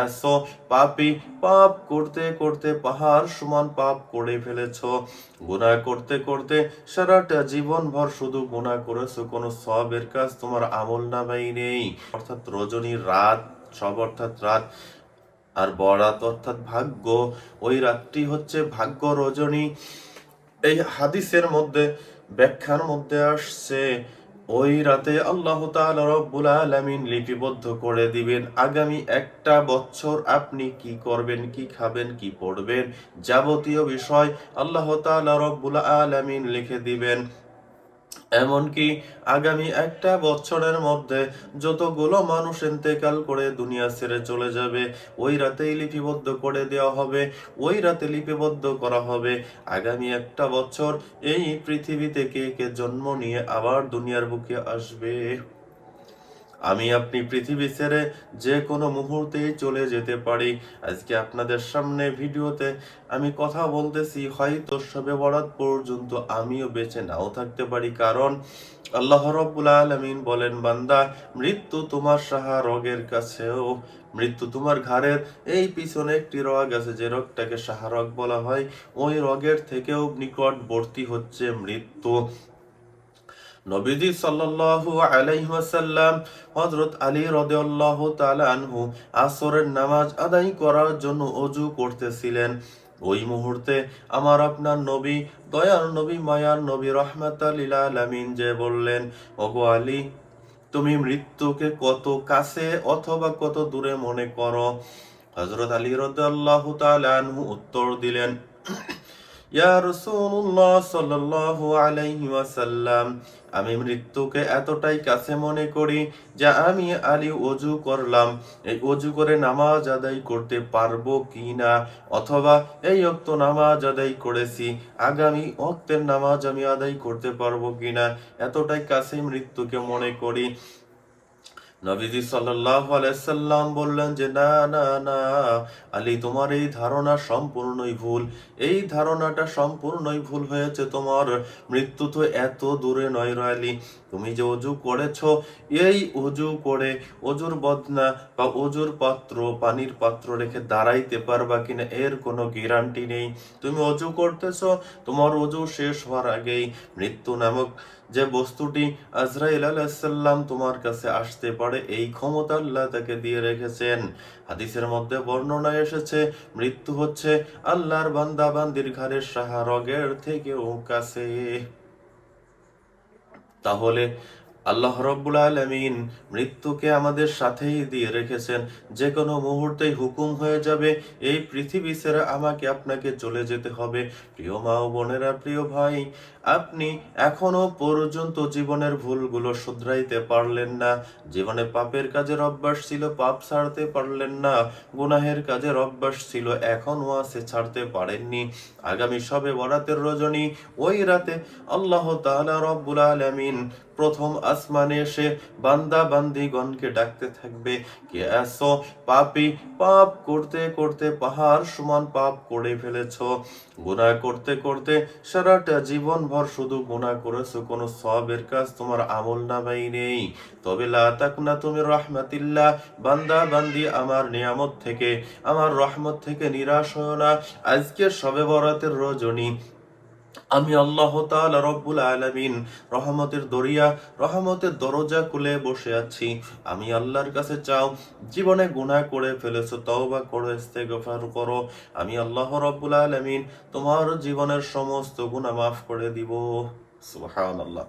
আসো পাপী, পাপ করতে করতে পাহাড় সমান পাপ করে ফেলেছো। গুনাহ করতে করতে সারাটা জীবন ভর শুধু গুনাহ করেছো, কোনো সওয়াবের কাজ তোমার আমলনামায় নেই। অর্থাৎ রজনী রাত, সব অর্থাৎ রাত, আর বরাত অর্থাৎ ভাগ্য। ওই রাতটি হচ্ছে ভাগ্য রজনী। এই হাদিসের মধ্যে, ব্যাখ্যার মধ্যে আসছে, ওই রাতে আল্লাহ তাআলা রব্বুল আলামিন লিপিবদ্ধ করে দিবেন আগামী একটা বছর আপনি কি করবেন, কি খাবেন, কি পড়বেন, যাবতীয় বিষয় আল্লাহ তাআলা রব্বুল আলামিন লিখে দিবেন। এমনকি আগামী একটা বছরের মধ্যে যতগুলো মানুষ ইন্তেকাল করে দুনিয়া ছেড়ে চলে যাবে, ওই রাতেই লিপিবদ্ধ করে দেওয়া হবে। ওই রাতে লিপিবদ্ধ করা হবে আগামী একটা বছর এই পৃথিবীতে কে কে জন্ম নিয়ে আবার দুনিয়ার বুকে আসবে। আমি আপনি পৃথিবী ছেড়ে যে কোনো মুহূর্তেই চলে যেতে পারি। আজকে আপনাদের সামনে ভিডিওতে আমি কথা বলতেছি, হয়তো শবে বরাত পর্যন্ত আমিও বেঁচে নাও থাকতে পারি। কারণ আল্লাহ রাব্বুল আলামিন বলেন, বান্দা, মৃত্যু তোমার সাহা রগের কাছেও, মৃত্যু তোমার ঘাড়ের এই পিছনে একটি রগ আছে, যে রগটাকে সাহা রগ বলা হয়, ওই রগের থেকেও নিকটবর্তী হচ্ছে মৃত্যু। নবীজি সাল্লাল্লাহু আলাইহি ওয়াসাল্লাম হযরত আলী রাদিয়াল্লাহু তাআলা আনহু আসরের নামাজ আদায় করার জন্য ওযু করতেছিলেন। ওই মুহূর্তে আমার আপনার নবী, দয়ার নবী, মায়ার নবী, রাহমাতাল লিল আলামিন যে বললেন, ওগো আলী, তুমি মৃত্যুকে কত কাছে অথবা কত দূরে মনে করো? হযরত আলী রাদিয়াল্লাহু তাআলা আনহু উত্তর দিলেন, ইয়া রাসূলুল্লাহ সাল্লাল্লাহু আলাইহি ওয়াসাল্লাম, আমি মৃত্যুকে এতটাই কাছে মনে করি যে আমি আলী ওযু করলাম, এই ওযু করে নামাজ আদায় করতে পারবো কিনা, অথবা এই ওয়াক্ত নামাজ আদায় করেছি, আগামী ওয়াক্তের নামাজ আমি আদায় করতে পারবো কিনা, এতটাই কাছে মৃত্যুকে মনে করি। নবীজি সাল্লাল্লাহু আলাইহি সাল্লাম বললেন যে, না না না আলী, তোমার এই ধারণা সম্পূর্ণই ভুল। এই ধারণাটা সম্পূর্ণই ভুল হয়েছে তোমার। মৃত্যু তো এত দূরে নয় রে আলী। তুমি যে ওযু করেছো, এই ওযু করে ওযুর বদনা বা ওযুর পাত্র, পানির পাত্র রেখে দাঁড়াইতে পারবা কিনা এর কোনো গ্যারান্টি নেই। তুমি ওযু করতেছো, তোমার ওযু শেষ হওয়ার আগেই মৃত্যু নামক যে বস্তুটি, আজরাইল আলাইহিস সালাম, তোমার কাছে আসতে পারে, এই ক্ষমতা আল্লাহ তাকে দিয়ে রেখেছেন। হাদিসের মধ্যে বর্ণনা এসেছে, মৃত্যু হচ্ছে আল্লাহর বান্দা বান্দির ঘাড়ের সাহা রগের থেকেও কাছে। তাহলে আল্লাহ রাব্বুল আলামিন মৃত্যুকে আমাদের সাথেই দিয়ে রেখেছেন। যে কোনো মুহূর্তেই হুকুম হয়ে যাবে, এই পৃথিবী ছেড়ে আমাকে আপনাকে চলে যেতে হবে। প্রিয় মা ও বোনেরা, প্রিয় ভাই, আপনি এখনো পর্যন্ত জীবনের ভুলগুলো শুধরাইতে পারলেন না। জীবনে পাপের কাজের অভ্যাস ছিল, পাপ ছাড়তে পারলেন না। গুনাহের কাজের অভ্যাস ছিল, এখনো আছে, ছাড়তে পারেননি। আগামী শবে বরাতের রজনী, ওই রাতে আল্লাহ তাআলা রব্বুল আলামিন প্রথম আসমানে এসে বান্দা বান্দিগণকে ডাকতে থাকবে, কে আসো পাপী, পাপ করতে করতে পাহাড় সমান পাপ করে ফেলেছো। গুনাহ করতে করতে সারাটা জীবন ভর শুধু গুনাহ করেছো, কোনো সওয়াবের কাজ তোমার আমলনামায় নেই। তবে লা তাকনাতু মির রাহমাতিল্লাহ, বান্দা বান্দি আমার নিয়ামত থেকে, আমার রহমত থেকে নিরাশ হয়ো না। আজকে শবে বরাতের রজনী, আমি আল্লাহ তাআলা রব্বুল আলামিন রহমতের দরিয়া, রহমতের দরজা খুলে বসে আছি। আমি আল্লাহর কাছে চাও, জীবনে গুনাহ করে ফেলেছো, তওবা করো, ইস্তেগফার করো, আমি আল্লাহ রব্বুল আলামিন তোমার জীবনের সমস্ত গুনাহ মাফ করে দিব। সুবহানাল্লাহ।